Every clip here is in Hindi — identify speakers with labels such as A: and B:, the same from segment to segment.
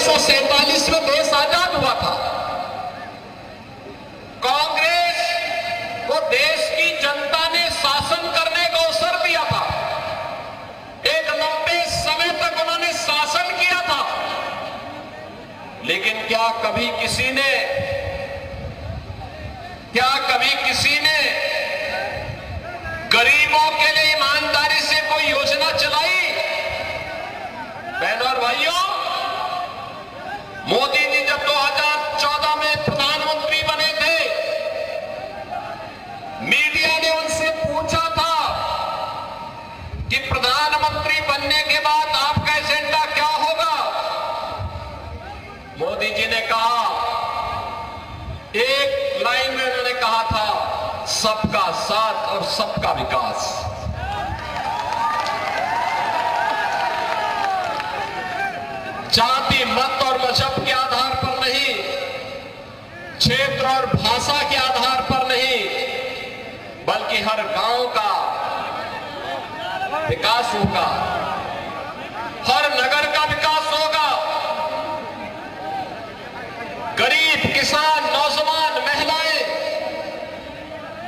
A: 1947 में देश आजाद हुआ था। कांग्रेस को देश की जनता ने शासन करने का अवसर दिया था। एक लंबे समय तक उन्होंने शासन किया था, लेकिन क्या कभी किसी ने गरीबों के लिए ईमानदारी से कोई योजना चलाई? बहनों और भाइयों, मोदी जी जब 2014 में प्रधानमंत्री बने थे, मीडिया ने उनसे पूछा था कि प्रधानमंत्री बनने के बाद आपका एजेंडा क्या होगा? मोदी जी ने कहा, एक लाइन में उन्होंने कहा था, सबका साथ और सबका विकास। जाति, मत और मजहब के आधार पर नहीं, क्षेत्र और भाषा के आधार पर नहीं, बल्कि हर गांव का विकास होगा, हर नगर का विकास होगा। गरीब, किसान, नौजवान, महिलाएं,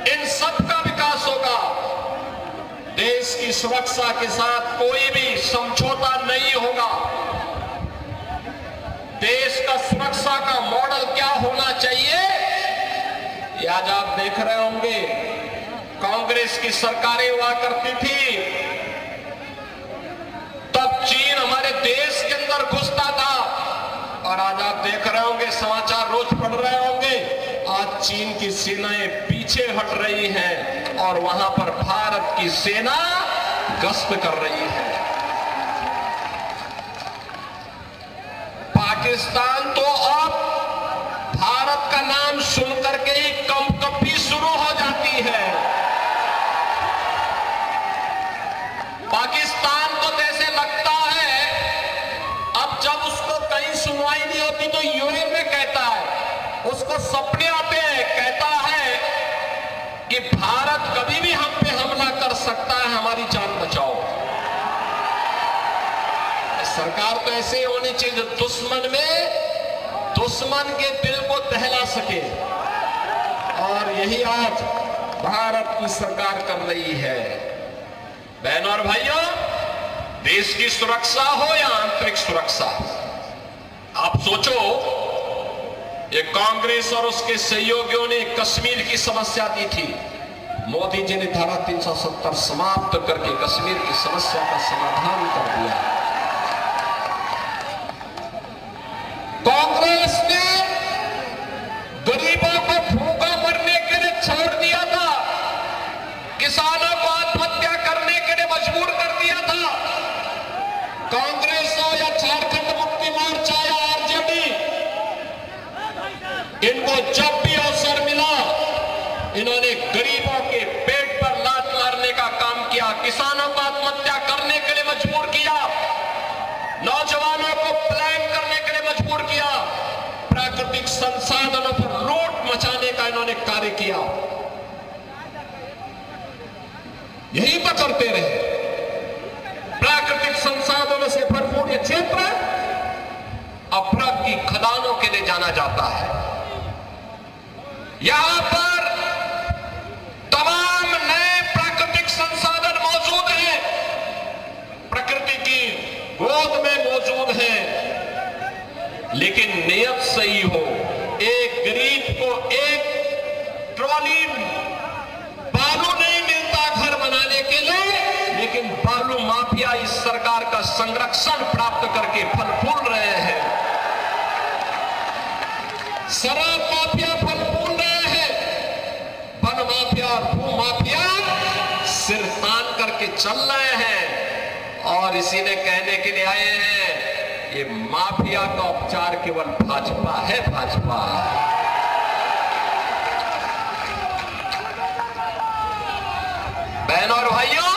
A: इन सब का विकास होगा। देश की सुरक्षा के साथ कोई भी समझौता नहीं होगा। देश का सुरक्षा का मॉडल क्या होना चाहिए, ये आज आप देख रहे होंगे। कांग्रेस की सरकारें हुआ करती थी, तब चीन हमारे देश के अंदर घुसता था, और आज आप देख रहे होंगे, समाचार रोज पढ़ रहे होंगे, आज चीन की सेनाएं पीछे हट रही हैं और वहां पर भारत की सेना गश्त कर रही है। पाकिस्तान तो अब भारत का नाम सुनकर के ही कंपकपी शुरू हो जाती है। पाकिस्तान को जैसे लगता है, अब जब उसको कहीं सुनवाई नहीं होती तो यूएन में कहता है, उसको सपने आते हैं, कहता है कि भारत कभी भी हम पे हमला कर सकता है, हमारी जान बचाओ। सरकार तो ऐसे होनी चाहिए जो दुश्मन के दिल को दहला सके, और यही आज भारत की सरकार कर रही है। बहनों और भाइयों, देश की सुरक्षा हो या आंतरिक सुरक्षा, आप सोचो, ये कांग्रेस और उसके सहयोगियों ने कश्मीर की समस्या दी थी, मोदी जी ने धारा 370 समाप्त करके कश्मीर की समस्या का समाधान कर दिया। कांग्रेस ने गरीबों को भूखा मरने के लिए छोड़ दिया था, किसानों को आत्महत्या करने के लिए मजबूर कर दिया था। कांग्रेस हो या झारखंड मुक्ति मोर्चा या आरजेडी, इनको जब भी अवसर मिला, इन्होंने गरीबों के पेट पर लात मारने का काम किया, किसानों को आत्महत्या करने के लिए मजबूर किया, नौजवानों को पलायन करने के लिए मजबूर किया, प्राकृतिक संसाधनों पर लूट मचाने का इन्होंने कार्य किया। यही तो करते रहे। प्राकृतिक संसाधनों से भरपूर यह क्षेत्र अभ्रक की खदानों के लिए जाना जाता है। यहां पर तमाम नए प्राकृतिक संसाधन मौजूद हैं, प्रकृति की गोद में मौजूद हैं, लेकिन नियत सही हो। एक गरीब को एक ट्रॉली बालू नहीं मिलता घर बनाने के लिए, लेकिन बालू माफिया इस सरकार का संरक्षण प्राप्त करके फल फूल रहे हैं। शराब माफिया फल फूल रहे हैं, वन माफिया और भू माफिया सिर तान करके चल रहे हैं, और इसी ने कहने के लिए आए हैं, ये माफिया का उपचार केवल भाजपा है, भाजपा। बहनों और भाइयों,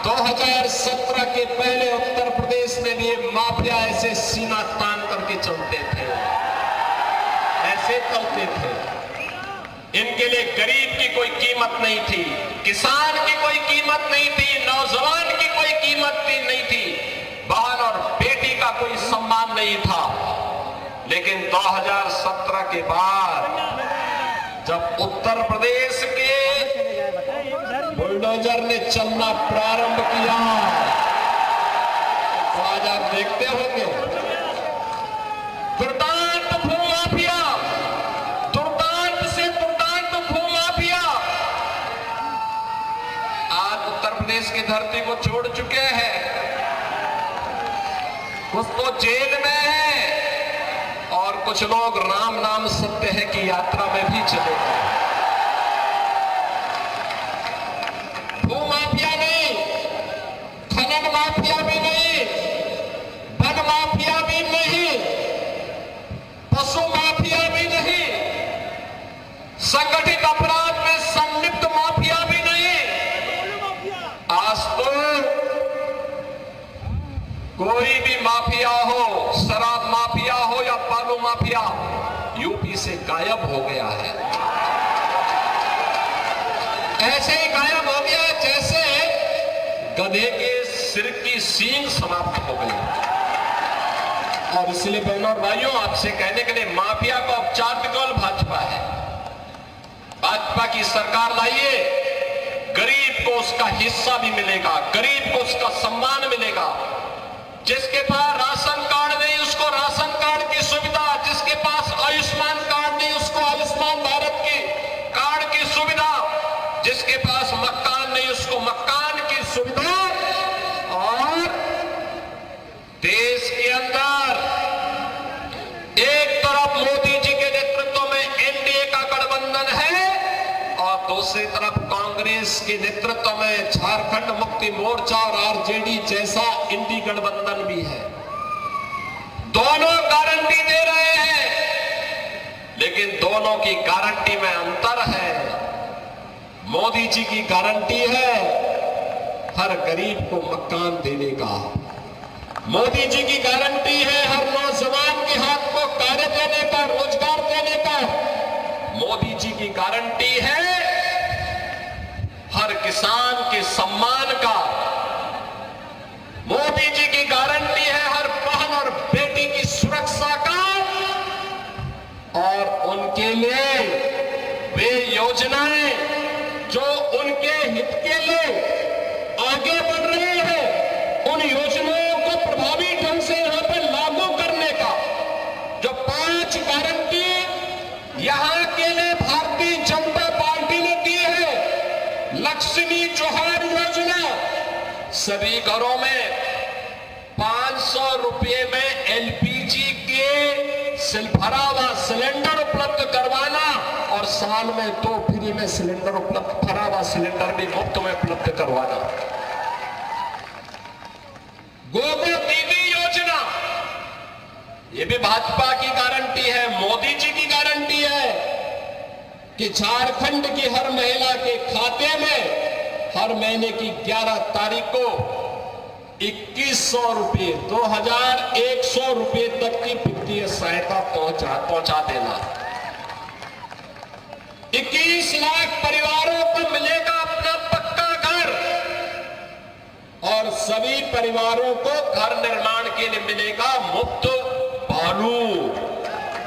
A: 2017 के पहले उत्तर प्रदेश में भी ये माफिया ऐसे सीना तान करके चलते थे, ऐसे चलते थे। इनके लिए गरीब की कोई कीमत नहीं थी, किसान की कोई कीमत नहीं थी, नौजवान की कोई कीमत नहीं थी, बहन और बेटी का कोई सम्मान नहीं था। लेकिन 2017 के बाद जब उत्तर प्रदेश के बुलडोजर ने चलना प्रारंभ किया तो आज आप देखते होंगे दुर्दांत भूमाफिया, दुर्दांत से दुर्दांत भूमाफिया आज उत्तर प्रदेश की धरती को छोड़ चुके हैं। कुछ तो जेल में है और कुछ लोग राम नाम सत्य है की यात्रा में भी चले गए। भूमाफिया नहीं, खनन माफिया भी नहीं, वन माफिया भी नहीं, पशु माफिया भी नहीं, संगठित अपराध में संलिप्त माफिया भी नहीं। आज तो कोई भी माफिया हो, शराब माफिया हो या बालू माफिया, यूपी से गायब हो गया है। ऐसे ही गायब हो गया जैसे गधे के सिर की सींग समाप्त हो गई। और इसलिए बहनों और भाइयों, आपसे कहने के लिए माफिया को उपचार केवल भाजपा है। भाजपा की सरकार लाइए, गरीब को उसका हिस्सा भी मिलेगा, गरीब को उसका सम्मान मिलेगा। जिसके पास राशन कार्ड नहीं उसको राशन कार्ड की सुविधा, जिसके पास आयुष्मान कार्ड नहीं उसको आयुष्मान भारत की कार्ड की सुविधा, जिसके पास मकान नहीं उसको मकान की सुविधा। और देश के अंदर एक तरफ मोदी जी के नेतृत्व में एनडीए का गठबंधन है और दूसरी तरफ कांग्रेस के नेतृत्व में झारखंड मुक्ति मोर्चा और आरजेडी जैसा इंडी गठबंधन भी है। दोनों गारंटी दे रहे हैं, लेकिन दोनों की गारंटी में अंतर है। मोदी जी की गारंटी है हर गरीब को मकान देने का, मोदी जी की गारंटी है हर नौजवान के हाथ को कार्य देने का, रोजगार देने का, मोदी जी की गारंटी है हर किसान के सम्मान का, मोदी जी की गारंटी है हर बहन और बेटी की सुरक्षा का। और उनके लिए वे योजनाएं जो उनके हित के लिए आगे बढ़ रही है, उन योजनाओं को प्रभावी ढंग से यहां पर लागू करने का जो 5 गारंटी यहां के लिए भारतीय जनता पार्टी ने दी है। लक्ष्मी जोहार योजना, सभी घरों में 500 रुपए में एलपीजी के भरा हुआ सिलेंडर उपलब्ध करवाना और साल में 2 फ्री में सिलेंडर उपलब्ध, भरा हुआ सिलेंडर भी मुफ्त में उपलब्ध करवाना। गोबर दीदी योजना, ये भी भाजपा की गारंटी है, मोदी जी की गारंटी है कि झारखंड की हर महिला के खाते में हर महीने की 11 तारीख को 2100 रुपये, 2100 रुपये तक की वित्तीय सहायता पहुंचा देना। 21 लाख परिवारों को मिलेगा अपना पक्का घर और सभी परिवारों को घर निर्माण के लिए मिलेगा मुफ्त बालू।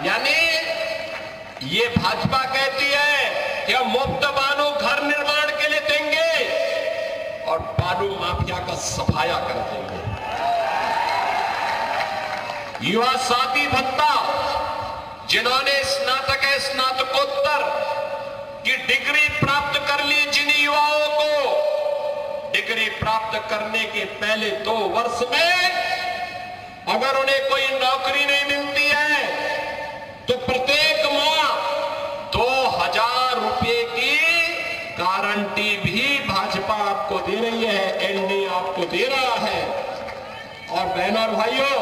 A: यानी ये भाजपा कहती है कि हम मुफ्त बालू घर निर्माण के लिए देंगे और बालू माफिया का सफाया कर देंगे। युवा साथी भत्ता, जिन्होंने स्नातक स्नातकोत्तर की डिग्री प्राप्त कर ली, जिन युवाओं को डिग्री प्राप्त करने के पहले 2 वर्ष में अगर उन्हें कोई नौकरी नहीं मिलती है तो प्रत्येक माह 2000 रुपए की गारंटी भी भाजपा आपको दे रही है, एनडीए आपको दे रहा है। और बहनों और भाइयों,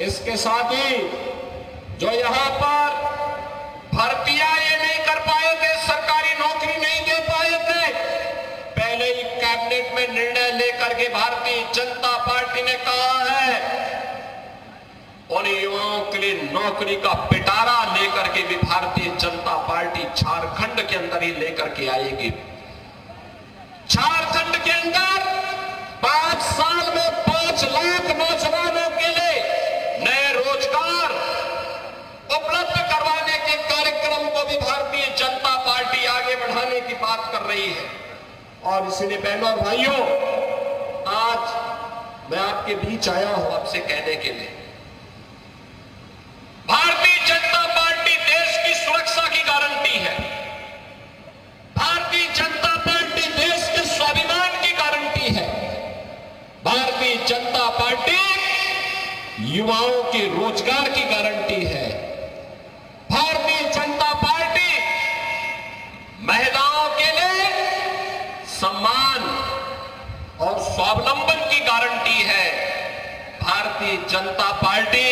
A: इसके साथ ही जो यहां पर भर्तियां ये नहीं कर पाए थे, सरकारी नौकरी नहीं दे पाए थे, पहले ही कैबिनेट में निर्णय लेकर के भारतीय जनता पार्टी ने कहा है उन युवाओं के लिए नौकरी का पिटारा लेकर के भी भारतीय जनता पार्टी झारखंड के अंदर ही लेकर के आएगी। झारखंड के अंदर 5 साल में 5 लाख नौजवानों के लिए नए रोजगार, और इसलिए बहनों और भाइयों, आज मैं आपके बीच आया हूं आपसे कहने के लिए, भारतीय जनता पार्टी देश की सुरक्षा की गारंटी है। भारतीय जनता पार्टी देश के स्वाभिमान की गारंटी है। भारतीय जनता पार्टी युवाओं के रोजगार की गारंटी है। भारतीय जनता पार्टी महिलाओं के लिए सम्मान और स्वावलंबन की गारंटी है। भारतीय जनता पार्टी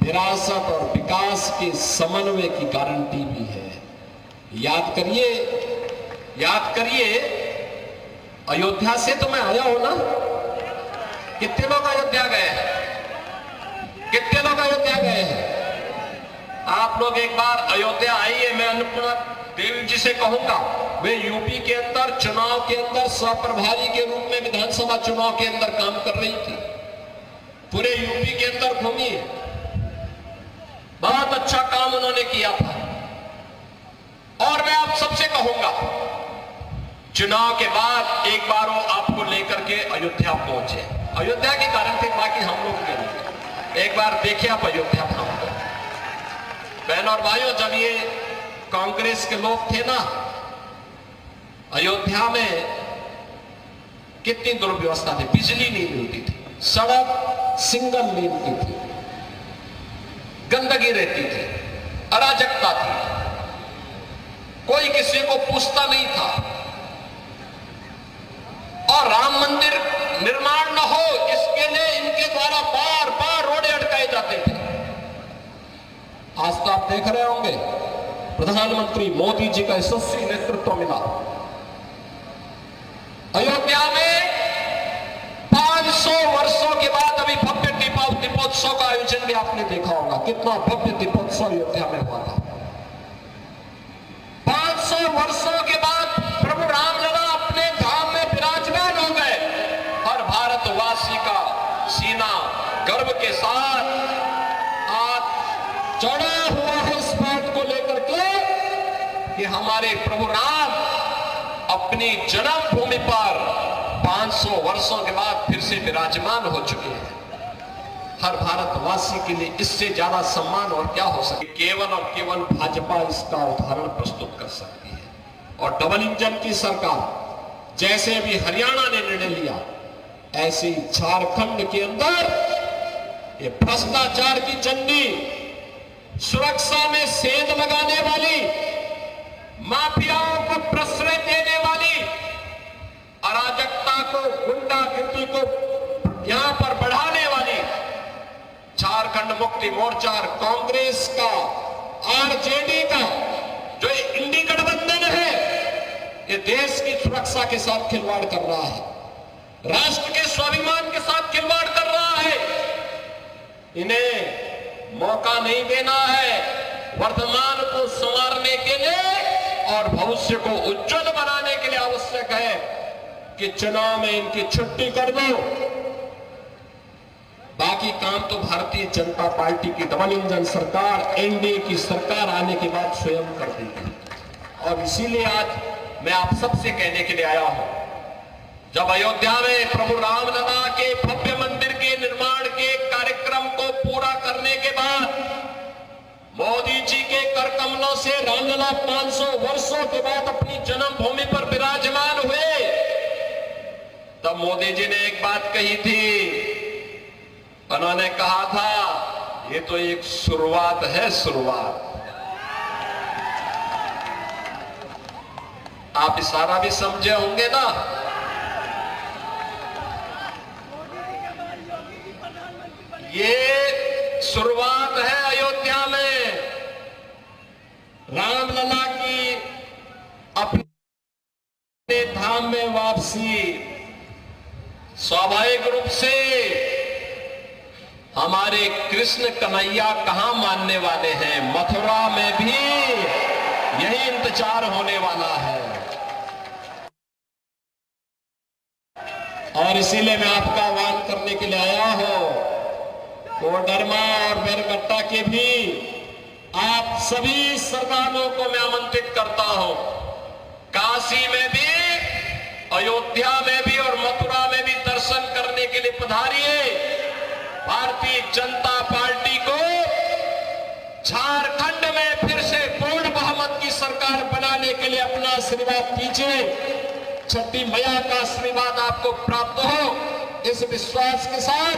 A: विरासत और विकास के समन्वय की गारंटी भी है। याद करिए अयोध्या से तो मैं आया हूं ना। कितने लोग अयोध्या गए हैं? आप लोग एक बार अयोध्या आइए। मैं अन्नपूर्णा देवी जी से कहूंगा, वे यूपी के अंदर चुनाव के अंदर सहप्रभारी के रूप में विधानसभा चुनाव के अंदर काम कर रही थी। पूरे यूपी के अंदर घूमी, बहुत अच्छा काम उन्होंने किया था। और मैं आप सबसे कहूंगा, चुनाव के बाद एक बार वो आपको लेकर के अयोध्या पहुंचे। अयोध्या की गारंटी बाकी हम लोग के लिए। एक बार देखिए आप अयोध्या धाम को। बहनों और भाइयों, जब ये कांग्रेस के लोग थे ना, अयोध्या में कितनी दुर्व्यवस्था थी। बिजली नहीं मिलती थी, सड़क सिंगल लेन की थी, गंदगी रहती थी, अराजकता थी, कोई किसी को पूछता नहीं था। और राम मंदिर निर्माण न हो इसके लिए इनके द्वारा बार बार रोडे अटकाए जाते थे। आज तो आप देख रहे होंगे, प्रधानमंत्री मोदी जी का यशस्वी नेतृत्व मिला। अयोध्या में 500 वर्षों के बाद अभी भव्य दीपोत्सव का आयोजन भी आपने देखा होगा। कितना भव्य दीपोत्सव अयोध्या में हुआ था। 500 वर्षों के बाद प्रभु रामलला अपने धाम में विराजमान हो गए। हर भारतवासी का सीना गर्व के साथ आज चढ़ा हुआ है इस बात को लेकर के कि हमारे प्रभु राम अपनी जन्मभूमि पर 500 वर्षों के बाद फिर से विराजमान हो चुके हैं। हर भारतवासी के लिए इससे ज्यादा सम्मान और क्या हो सके। केवल और केवल भाजपा इसका उदाहरण प्रस्तुत कर सकती है। और डबल इंजन की सरकार, जैसे अभी हरियाणा ने निर्णय लिया, ऐसे ही झारखंड के अंदर ये भ्रष्टाचार की चंडी, सुरक्षा में सेंध लगाने वाली, माफियाओं को प्रश्रय देने वाली, अराजकता को, गुंडागर्दी को यहां पर बढ़ाने वाली झारखंड मुक्ति मोर्चा, कांग्रेस का, आरजेडी का जो इंडी गठबंधन है, ये देश की सुरक्षा के साथ खिलवाड़ कर रहा है, राष्ट्र के स्वाभिमान के साथ खिलवाड़ कर रहा है। इन्हें मौका नहीं देना है। वर्तमान को संवारने के लिए और भविष्य को उज्जवल बनाने के लिए आवश्यक है कि चुनाव में इनकी छुट्टी कर दो। बाकी काम तो भारतीय जनता पार्टी की डबल इंजन सरकार, एनडीए की सरकार आने के बाद स्वयं कर देगी। और इसीलिए आज मैं आप सबसे कहने के लिए आया हूं, जब अयोध्या में प्रभु रामलला के भव्य मंदिर के निर्माण के कार्यक्रम को पूरा करने के बाद मोदी जी के कर कमलों से रामलला 500 वर्षों के बाद अपनी जन्मभूमि पर विराजमान हुए, तब मोदी जी ने एक बात कही थी। उन्होंने कहा था, ये तो एक शुरुआत है, शुरुआत। आप इशारा भी समझे होंगे ना। ये शुरुआत है अयोध्या में रामलला की अपने धाम में वापसी। स्वाभाविक रूप से हमारे कृष्ण कन्हैया कहां मानने वाले हैं, मथुरा में भी यही इंतजार होने वाला है। और इसीलिए मैं आपका आह्वान करने के लिए आया हूं, कोडरमा और बेरकट्टा के भी आप सभी सरदारों को मैं आमंत्रित करता हूं, काशी में भी, अयोध्या में भी और मथुरा में भी दर्शन करने के लिए पधारिए। भारतीय जनता पार्टी को झारखंड में फिर से पूर्ण बहुमत की सरकार बनाने के लिए अपना आशीर्वाद दीजिए। छठी मैया का आशीर्वाद आपको प्राप्त हो, इस विश्वास के साथ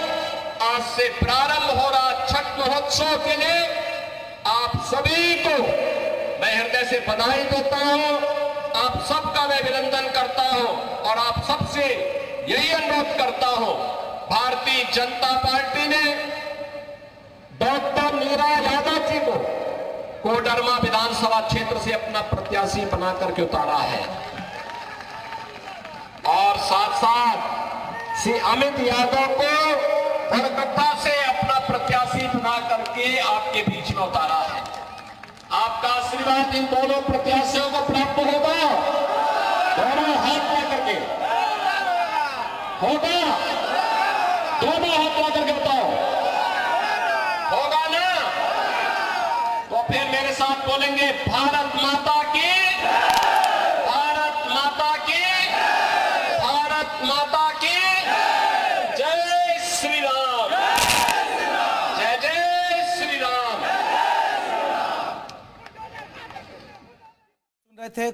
A: आज से प्रारंभ हो रहा छठ महोत्सव के लिए आप सभी को मैं हृदय से बधाई देता हूं, आप सबका मैं अभिनंदन करता हूं और आप सबसे यही अनुरोध करता हूं, भारतीय जनता पार्टी ने डॉक्टर नीरा यादव जी को कोडरमा विधानसभा क्षेत्र से अपना प्रत्याशी बना करके उतारा है और साथ साथ श्री अमित यादव को बरकट्टा से अपना प्रत्याशी बना करके आपके बीच में उतारा है। आपका आशीर्वाद इन दोनों प्रत्याशियों को प्राप्त होगा। दोनों हाथ ला करके होगा, दोनों हाथ ला करके बताओ, होगा ना? तो फिर मेरे साथ बोलेंगे, भारत माता की, भारत माता की, भारत माता की जय श्री राम, जय जय श्री राम।
B: सुन रहे थे